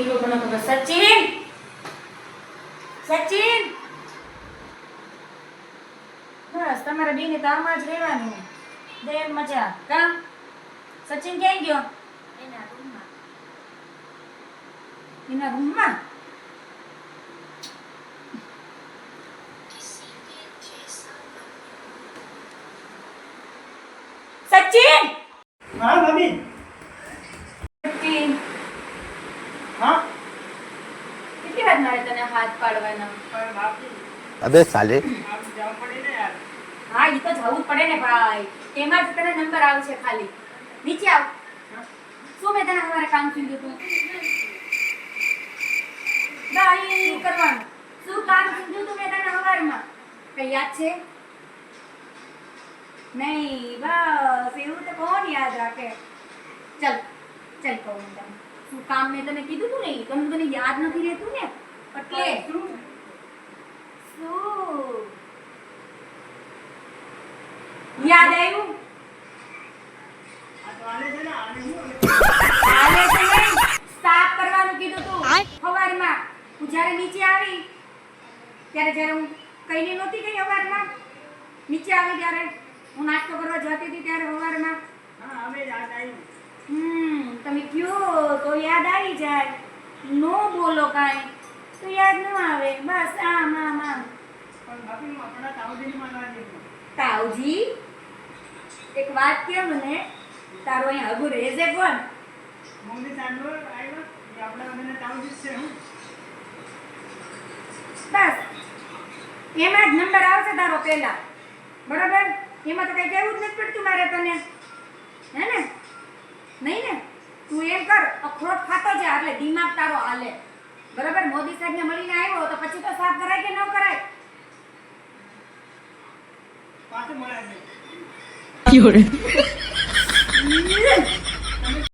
એ લોકોને ખબર. સચિન સચિન બસ તમારે બેને તો આમાં જ રહેવાનું. દેર મજા કા સચિન ક્યાં ગયો? એના રૂમમાં. સચિન હા ભાભી. સચિન હા કેટલી વાર મારે તને હાથ પાડવાના? પણ ભાભી अबे साले આપ જવું પડે ને યાર. હા ઈ તો જવું જ પડે ને ભાઈ. એમાં જ તને નંબર આવશે ખાલી. નીચે આવ. શું મેં તને તમારે કામ કીધું તું? દાઈ કરવાનું. શું કામ કીધું તું મેં તને સવારમાં? કઈ યાદ છે? નહીં બસ એવું તો કોણ યાદ રાખે. ચલ ચલ કહું હું તને. શું કામ મેં તને કીધું તું ને તને યાદ નથી રહેતું ને એટલે શું? શું યાદ આવ્યું? આ તો આને છે ને આને હું આલે છે ને સાફ કરવાનું કીધું તું સવારમાં. હું જ્યારે નીચે આવી ત્યારે હું કઈને નહોતી ગઈ સવારમાં. નીચે આવી ત્યારે હું નાસ્તો કરવા જતી હતી ત્યારે સવારમાં. હા હવે યાદ આવ્યું. તમે કયો તો યાદ આવી જાય. નો બોલો કાંઈ તો યાદ ન આવે. બસ આમ આમ આમ. પણ ભાભી હું આપણા તાવજીને માનવા દીધું. તાવજી એક વાત કે મને તારો અહીં હગું રહેશે કોણ? મમ્મી સાંભળો આવ્યો કે આપણા બધાને તાવજી જ છે હું. બસ એમાં જ નંબર આવશે તારો પહેલા. બરાબર? એમાં તો કઈ કહેવું જ નથી પડતું મારે તને. હે ને? નહીં ને? તું એમ કર અખરોટ ખાતો છે એટલે દિમાગ તારો હાલે. બરાબર? મોદી સાહેબને મળીને આવ્યો તો પછી તો સાફ કરાય કે ન કરાય? પાછું મળે છે.